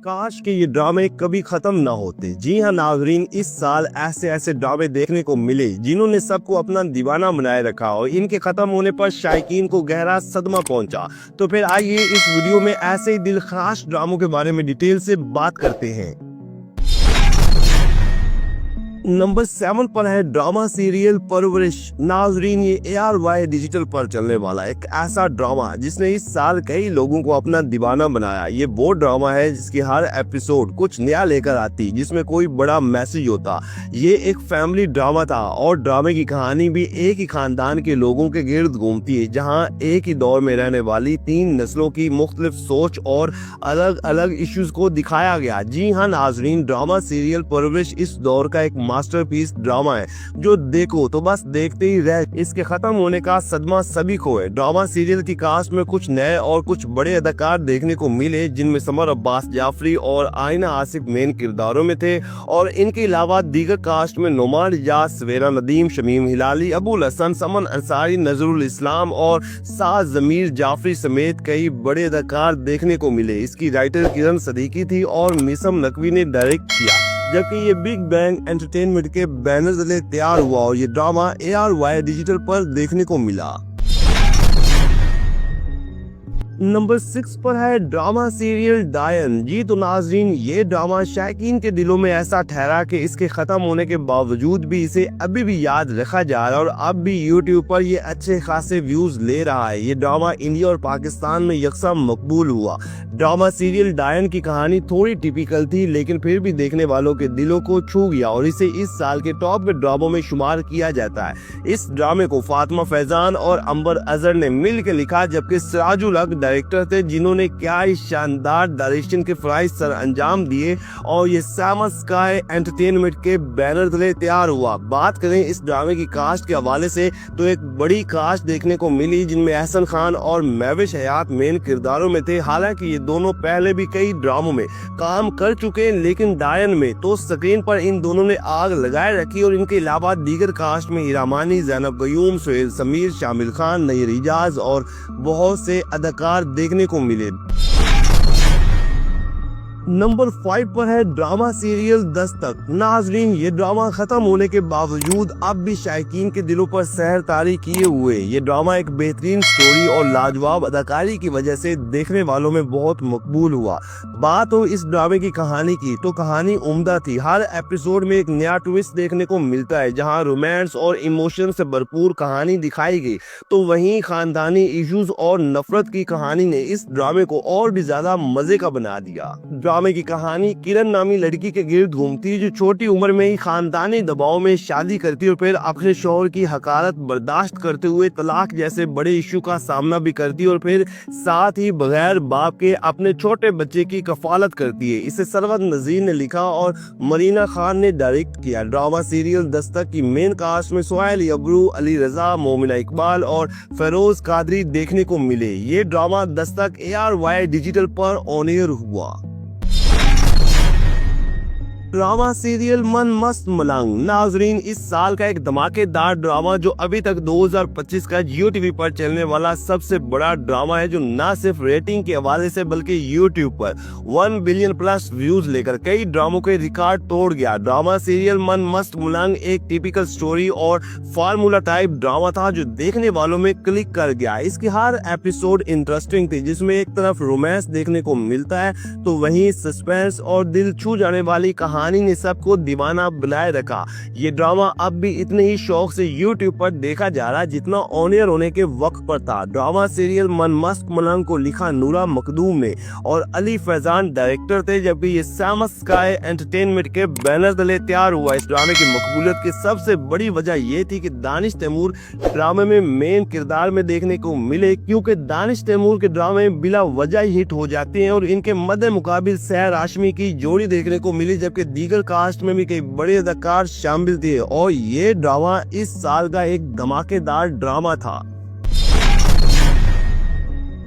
काश कि ये ड्रामे कभी खत्म ना होते। जी हाँ नाजरीन, इस साल ऐसे ऐसे ड्रामे देखने को मिले जिन्होंने सबको अपना दीवाना बनाए रखा और इनके खत्म होने पर शायकीन को गहरा सदमा पहुंचा। तो फिर आइए इस वीडियो में ऐसे ही दिलखाश ड्रामों के बारे में डिटेल से बात करते हैं। नंबर 7 पर है ड्रामा सीरियल परवरिश। नाजरीन, ये ARY डिजिटल पर चलने वाला एक ऐसा ड्रामा जिसने इस साल कई लोगों को अपना दीवाना बनाया। ये वो ड्रामा है जिसकी हर एपिसोड कुछ नया लेकर आती, जिसमें कोई बड़ा मैसेज होता। ये एक फैमिली ड्रामा था और ड्रामे की कहानी भी एक ही खानदान के लोगों के गिर्द घूमती है, जहाँ एक ही दौर में रहने वाली 3 नस्लों की मुख्तलिफ सोच और अलग अलग इश्यूज को दिखाया गया। जी हाँ नाजरीन, ड्रामा सीरियल परवरिश इस दौर का एक मास्टरपीस ड्रामा है जो देखो तो बस देखते ही रह। इसके खत्म होने का सदमा सभी को है। ड्रामा सीरियल की कास्ट में कुछ नए और कुछ बड़े अदाकार देखने को मिले, जिनमें समर अब्बास जाफरी और आयना आसिफ मेन किरदारों में थे और इनके अलावा दीगर कास्ट में नुमान इजाज, सवेरा नदीम, शमीम हिलाली, अबुल हसन, समन अंसारी, नजरुल इस्लाम और साज जमीर जाफरी समेत कई बड़े अदाकार देखने को मिले। इसकी राइटर किरण सदीकी थी और मिसम नकवी ने डायरेक्ट किया, जबकि ये बिग बैंग एंटरटेनमेंट के बैनर तले तैयार हुआ और ये ड्रामा ARY डिजिटल पर देखने को मिला। नंबर 6 पर है ड्रामा सीरियल डायन। जी तो नाजरीन, ये ड्रामा शायकीन के दिलों में ऐसा ठहरा कि इसके खत्म होने के बावजूद भी इसे अभी भी याद रखा जा रहा है और अब भी यूट्यूब पर ये अच्छे खासे व्यूज ले रहा है। ये ड्रामा इंडिया और पाकिस्तान में यकसा मकबूल हुआ। ड्रामा सीरियल डायन की कहानी थोड़ी टिपिकल थी, लेकिन फिर भी देखने वालों के दिलों को छू गया और इसे इस साल के टॉप ड्रामों में शुमार किया जाता है। इस ड्रामे को फातिमा फैजान और अंबर अजहर ने मिलकर लिखा, जबकि सिराजुल हक डायरेक्टर थे, जिन्होंने क्या ही शानदार डायरेक्शन के फराइज सर अंजाम दिए और ये सामा स्काई एंटरटेनमेंट के बैनर तले तैयार हुआ। बात करें इस ड्रामे की कास्ट के हवाले से तो एक बड़ी कास्ट देखने को मिली, जिनमें एहसन खान और महविश हयात मेन किरदारों में थे। हालांकि ये दोनों पहले भी कई ड्रामों में काम कर चुके हैं, लेकिन डायन में तो स्क्रीन पर इन दोनों ने आग लगाए रखी और इनके अलावा दीगर कास्ट में हिरामानी, जैनब गयूम, सुहेल समीर, शामिल खान, नईर इजाज और बहुत से अदाकार देखने को मिले। नंबर 5 पर है ड्रामा सीरियल दस्तक। नाजरीन, ये ड्रामा खत्म होने के बावजूद अब भी शायकीन के दिलों पर सहर तारी किए हुए। ये ड्रामा एक बेहतरीन स्टोरी और लाजवाब अदाकारी की वजह से देखने वालों में बहुत मकबूल हुआ। बात हो इस ड्रामे की कहानी की तो कहानी उम्दा थी। हर एपिसोड में एक नया ट्विस्ट देखने को मिलता है, जहां रोमांस और इमोशन से भरपूर कहानी दिखाई गई, तो वहीं खानदानी इश्यूज और नफरत की कहानी ने इस ड्रामे को और भी ज्यादा मजे का बना दिया। ड्रामे की कहानी किरण नामी लड़की के गिर्द घूमती है, जो छोटी उम्र में ही खानदानी दबाव में शादी करती है और फिर अपने शौहर की हकारत बर्दाश्त करते हुए तलाक जैसे बड़े इशू का सामना भी करती है और फिर साथ ही बगैर बाप के अपने छोटे बच्चे की कफालत करती है। इसे सरवत नजीर ने लिखा और मरीना खान ने डायरेक्ट किया। ड्रामा सीरियल दस्तक की मेन कास्ट में सुहेल अबरू, अली रजा, मोमिना इकबाल और फेरोज कादरी देखने को मिले। ये ड्रामा दस्तक ARY डिजिटल पर ऑन एयर हुआ। ड्रामा सीरियल मन मस्त मलंग। नाजरीन, इस साल का एक धमाकेदार ड्रामा जो अभी तक 2025 का जियो टीवी पर चलने वाला सबसे बड़ा ड्रामा है, जो न सिर्फ रेटिंग के हवाले से बल्कि यूट्यूब पर 1 बिलियन प्लस व्यूज लेकर कई ड्रामों के रिकॉर्ड तोड़ गया। ड्रामा सीरियल मन मस्त मलंग एक टिपिकल स्टोरी और फार्मूला टाइप ड्रामा था जो देखने वालों में क्लिक कर गया। इसकी हर एपिसोड इंटरेस्टिंग थी, जिसमें एक तरफ रोमांस देखने को मिलता है तो वहीं सस्पेंस और दिल छू जाने वाली कहानी ने सबको दीवाना बनाए रखा। ये ड्रामा अब भी इतने ही शौक से YouTube पर देखा जा रहा है जितना ऑन एयर होने के वक्त पर था। ड्रामा सीरियल मन मस्त मलंग को लिखा नूरा मखदूम ने और अली फैजान डायरेक्टर थे, जबकि ये सामा स्काई एंटरटेनमेंट के बैनर तले तैयार हुआ। इस ड्रामे की मकबूलियत की सबसे बड़ी वजह ये थी कि दानिश तैमूर ड्रामे में मेन किरदार में देखने को मिले, क्योंकि दानिश तैमूर के ड्रामे बिला वजह हिट हो जाते हैं और इनके मद्दे मुकाबिल सहर हाशमी की जोड़ी देखने को मिली, जबकि दीगर कास्ट में भी कई बड़े अदाकार शामिल थे और ये ड्रामा इस साल का एक धमाकेदार ड्रामा था।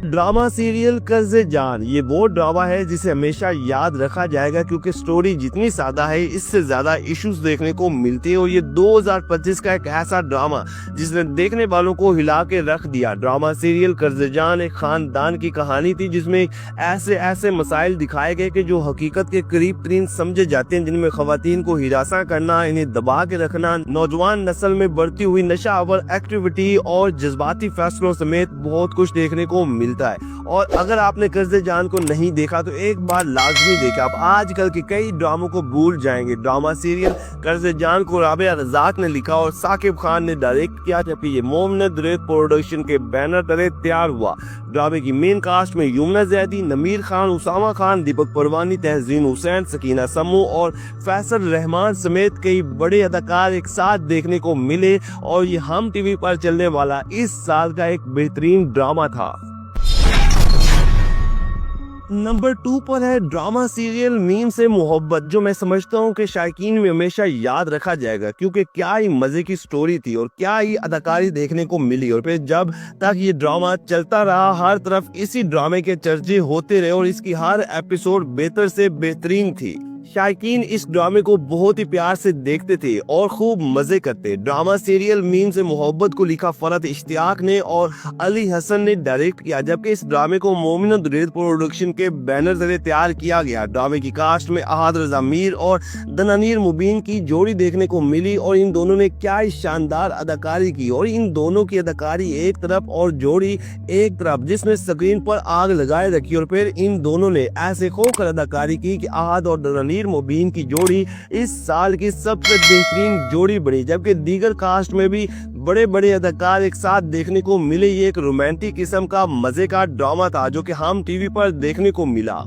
ड्रामा सीरियल कर्ज़े जान ये वो ड्रामा है जिसे हमेशा याद रखा जाएगा क्योंकि स्टोरी जितनी सादा है इससे ज्यादा इश्यूज देखने को मिलते हैं और ये 2025 का एक ऐसा ड्रामा जिसने देखने वालों को हिला के रख दिया। ड्रामा सीरियल कर्ज़े जान एक खानदान की कहानी थी जिसमें ऐसे ऐसे मसाइल दिखाए गए कि जो हकीकत के करीब तरीन समझे जाते हैं, जिनमें खवातीन को हिरासा करना, इन्हें दबा के रखना, नौजवान नस्ल में बढ़ती हुई नशावर एक्टिविटी और जज्बाती फैसलों समेत बहुत कुछ देखने को मिलता है। और अगर आपने कर्ज़े जान को नहीं देखा तो एक बार लाजमी देखा, आप आजकल के कई ड्रामों को भूल जाएंगे। ड्रामा सीरियल कर्ज़े जान को राबिया रज़ाक ने लिखा और साकिब खान ने डायरेक्ट किया, जबकि ये मोमिनत रेत प्रोडक्शन के बैनर तले तैयार हुआ। ड्रामे की मेन कास्ट में यमुना ज़ैदी, नमीर खान, उसामा खान, दीपक परवानी, तहजीन हुसैन, सकीना समू और फैसल रहमान समेत कई बड़े अदाकार एक साथ देखने को मिले और ये हम टीवी पर चलने वाला इस साल का एक बेहतरीन ड्रामा था। नंबर 2 पर है ड्रामा सीरियल मीम से मोहब्बत, जो मैं समझता हूँ कि शायकीन में हमेशा याद रखा जाएगा क्योंकि क्या ही मजे की स्टोरी थी और क्या ही अदाकारी देखने को मिली। और फिर जब तक ये ड्रामा चलता रहा हर तरफ इसी ड्रामे के चर्चे होते रहे और इसकी हर एपिसोड बेहतर से बेहतरीन थी। शायकीन इस ड्रामे को बहुत ही प्यार से देखते थे और खूब मजे करते। ड्रामा सीरियल मीम से मोहब्बत को लिखा फरहत इश्तियाक ने और अली हसन ने डायरेक्ट किया, जबकि इस ड्रामे को मोमिनत रेत प्रोडक्शन के बैनर तले तैयार किया गया। ड्रामे की कास्ट में अहाद रजा मीर और दनानीर मुबीन की जोड़ी देखने को मिली और इन दोनों ने क्या ही शानदार अदाकारी की। और इन दोनों की अदाकारी एक तरफ और जोड़ी एक तरफ, जिसने स्क्रीन पर आग लगाए रखी। और फिर इन दोनों ने ऐसे खोकर अदाकारी की कि अहाद और दनानीर मुबीन की जोड़ी इस साल की सबसे बेहतरीन जोड़ी बनी, जबकि दीगर कास्ट में भी बड़े बड़े अदाकार एक साथ देखने को मिले। ये एक रोमांटिक किस्म का मजे का ड्रामा था जो कि हम टीवी पर देखने को मिला।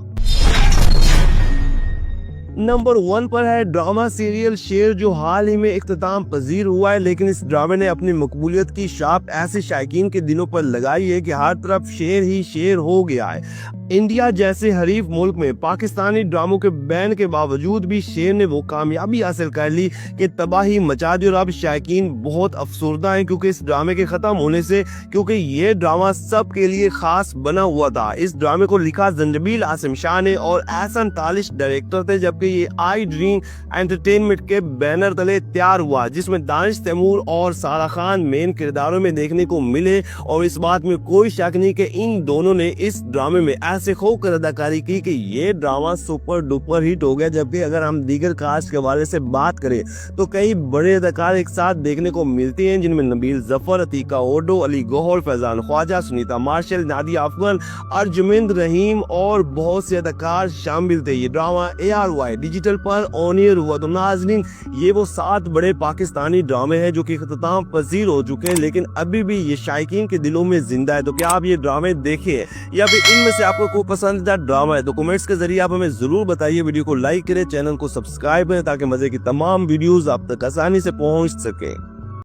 नंबर 1 पर है ड्रामा सीरियल शेर, जो हाल ही में इख्तिताम पजीर हुआ है, लेकिन इस ड्रामे ने अपनी मकबूलियत की छाप ऐसे शायकीन के दिलों पर लगाई है कि हर तरफ शेर ही शेर हो गया है। इंडिया जैसे हरीफ मुल्क में पाकिस्तानी ड्रामों के बैन के बावजूद भी शेर ने वो कामयाबी हासिल कर ली कि तबाही मचा दी और अब शायकीन बहुत अफसरदा हैं क्योंकि इस ड्रामे के ख़त्म होने से, क्योंकि ये ड्रामा सब के लिए ख़ास बना हुआ था। इस ड्रामे को लिखा जंजबील आसिम शाह ने और एहसन तालिश डायरेक्टर थे, जबकि ये आई ड्रीम एंटरटेनमेंट के बैनर तले तैयार हुआ, जिसमें दानिश तैमूर और सारा खान मेन किरदारों में देखने को मिले। और इस बात में कोई शक नहीं कि इन दोनों ने इस ड्रामे में ऐसे खोकर अदाकारी की कि ये ड्रामा सुपर डुपर हिट हो गया। जबकि अगर हम दीगर कास्ट के हवाले से बात करें तो कई बड़े अदाकार एक साथ देखने को मिलते हैं, जिनमें नबील जफर, अतीका ओडो, अली गौहर, फैजान ख्वाजा, सुनीता मार्शल, नादिया अफगन, अर्जुमिंद रहीम और बहुत से अदाकार शामिल थे। ये ड्रामा ARY डिजिटल पर ऑन एयर हुआ। तो नाज़रीन, ये वो 7 बड़े पाकिस्तानी ड्रामे हैं जो कि इख्तिताम पजीर हो चुके हैं, लेकिन अभी भी ये शायकीन के दिलों में जिंदा है। तो क्या आप ये ड्रामे देखे या फिर इनमें से आपको कोई पसंदीदा ड्रामा है तो कमेंट्स के जरिए आप हमें जरूर बताइए। वीडियो को लाइक करें, चैनल को सब्सक्राइब करें ताकि मजे की तमाम वीडियोस आप तक आसानी से पहुंच सके।